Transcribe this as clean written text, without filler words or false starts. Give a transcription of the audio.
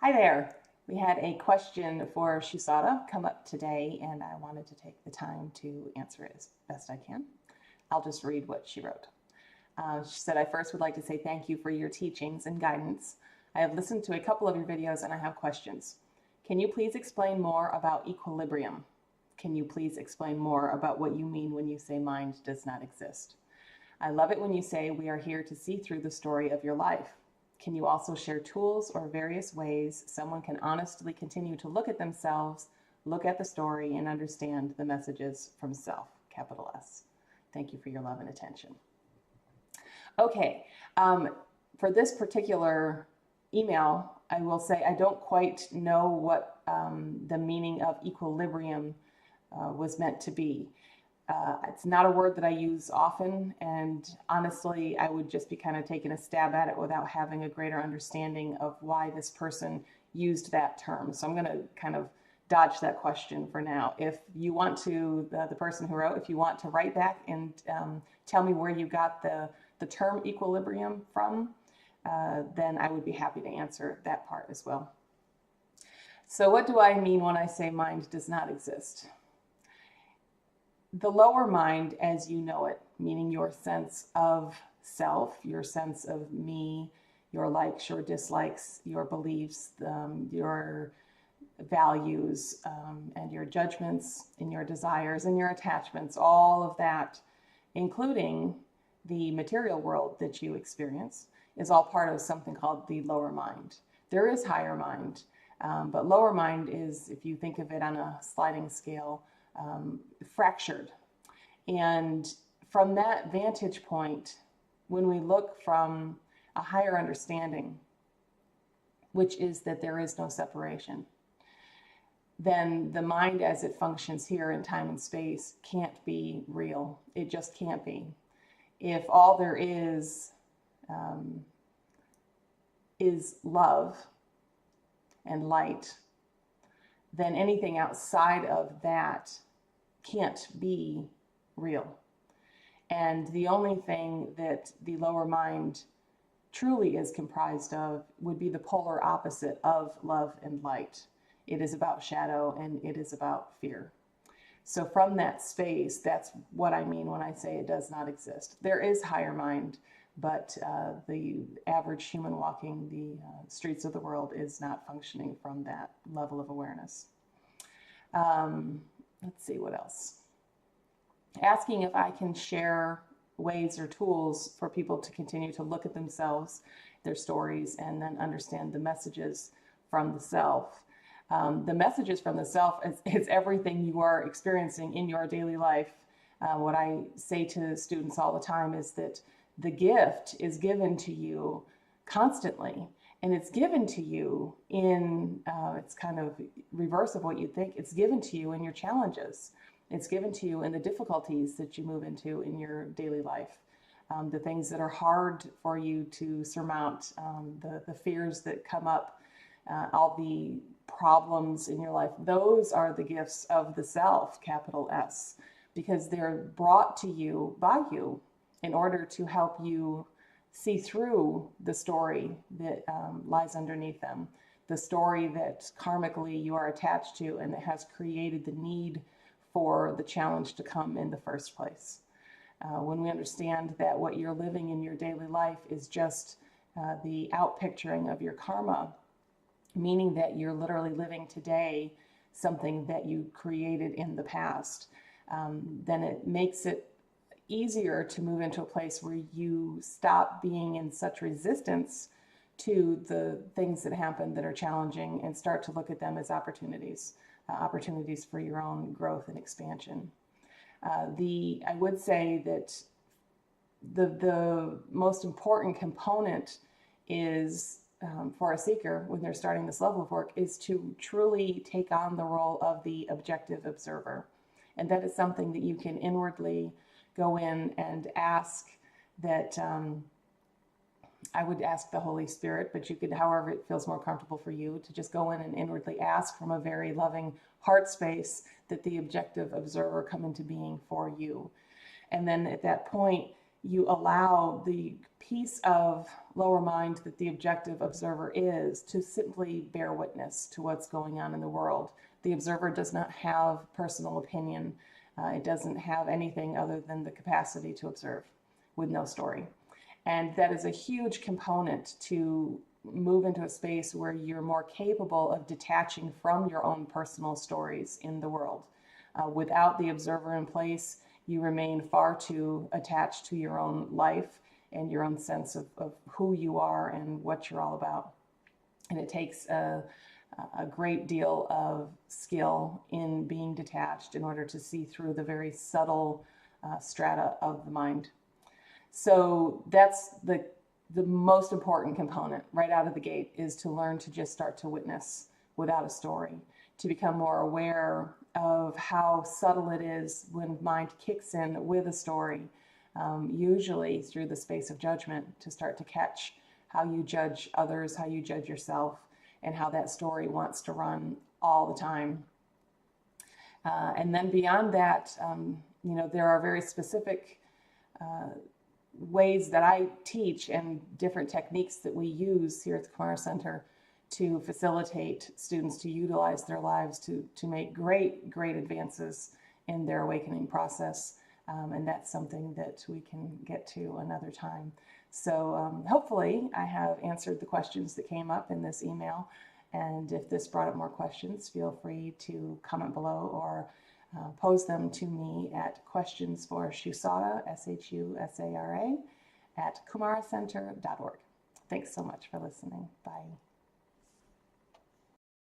Hi there. We had a question for Shusara come up today, and I wanted to take the time to answer it as best I can. I'll just read what she wrote. She said, I first would like to say thank you for your teachings and guidance. I have listened to a couple of your videos and I have questions. Can you please explain more about equilibrium? Can you please explain more about what you mean when you say mind does not exist? I love it when you say we are here to see through the story of your life. Can you also share tools or various ways someone can honestly continue to look at themselves, look at the story, and understand the messages from self, capital S? Thank you for your love and attention. Okay, for this particular email, I will say I don't quite know what the meaning of equilibrium was meant to be. It's not a word that I use often, and honestly, I would just be kind of taking a stab at it without having a greater understanding of why this person used that term. So I'm going to kind of dodge that question for now. If you want to, the person who wrote, if you want to write back and tell me where you got the term equilibrium from, then I would be happy to answer that part as well. So what do I mean when I say mind does not exist? The lower mind as you know it, meaning your sense of self, your sense of me, your likes, your dislikes, your beliefs, your values, and your judgments and your desires and your attachments, all of that, including the material world that you experience, is all part of something called the lower mind. There is higher mind, but lower mind is, if you think of it on a sliding scale, fractured. And from that vantage point, when we look from a higher understanding, which is that there is no separation, then the mind as it functions here in time and space can't be real. It just can't be. If all there is love and light, then anything outside of that can't be real. And the only thing that the lower mind truly is comprised of would be the polar opposite of love and light. It is about shadow and it is about fear. So from that space, that's what I mean when I say it does not exist. There is higher mind, but the average human walking the streets of the world is not functioning from that level of awareness. Let's see what else. Asking if I can share ways or tools for people to continue to look at themselves, their stories, and then understand the messages from the self. The messages from the self is everything you are experiencing in your daily life. What I say to students all the time is that the gift is given to you constantly, and it's given to you in, it's kind of reverse of what you think, it's given to you in your challenges. It's given to you in the difficulties that you move into in your daily life. The things that are hard for you to surmount, the fears that come up, all the problems in your life, those are the gifts of the self, capital S, because they're brought to you by you in order to help you see through the story that lies underneath them, the story that karmically you are attached to and that has created the need for the challenge to come in the first place. When we understand that what you're living in your daily life is just the outpicturing of your karma, meaning that you're literally living today something that you created in the past, then it makes it easier to move into a place where you stop being in such resistance to the things that happen that are challenging and start to look at them as opportunities for your own growth and expansion. I would say that the most important component is for a seeker when they're starting this level of work is to truly take on the role of the objective observer. And that is something that you can inwardly go in and ask that I would ask the Holy Spirit, but you could, however it feels more comfortable for you, to just go in and inwardly ask from a very loving heart space that the objective observer come into being for you. And then at that point, you allow the piece of lower mind that the objective observer is to simply bear witness to what's going on in the world. The observer does not have personal opinion. It doesn't have anything other than the capacity to observe with no story. And that is a huge component to move into a space where you're more capable of detaching from your own personal stories in the world. Without the observer in place, you remain far too attached to your own life and your own sense of who you are and what you're all about. And it takes a great deal of skill in being detached in order to see through the very subtle strata of the mind. So that's the most important component right out of the gate, is to learn to just start to witness without a story, to become more aware of how subtle it is when mind kicks in with a story, usually through the space of judgment, to start to catch how you judge others, how you judge yourself, and how that story wants to run all the time. And then beyond that, there are very specific ways that I teach and different techniques that we use here at the Kumara Center to facilitate students to utilize their lives to make great advances in their awakening process. And that's something that we can get to another time. So hopefully I have answered the questions that came up in this email. And if this brought up more questions, feel free to comment below or pose them to me at questions for Shusara, Shusara, at kumaracenter.org. Thanks so much for listening. Bye.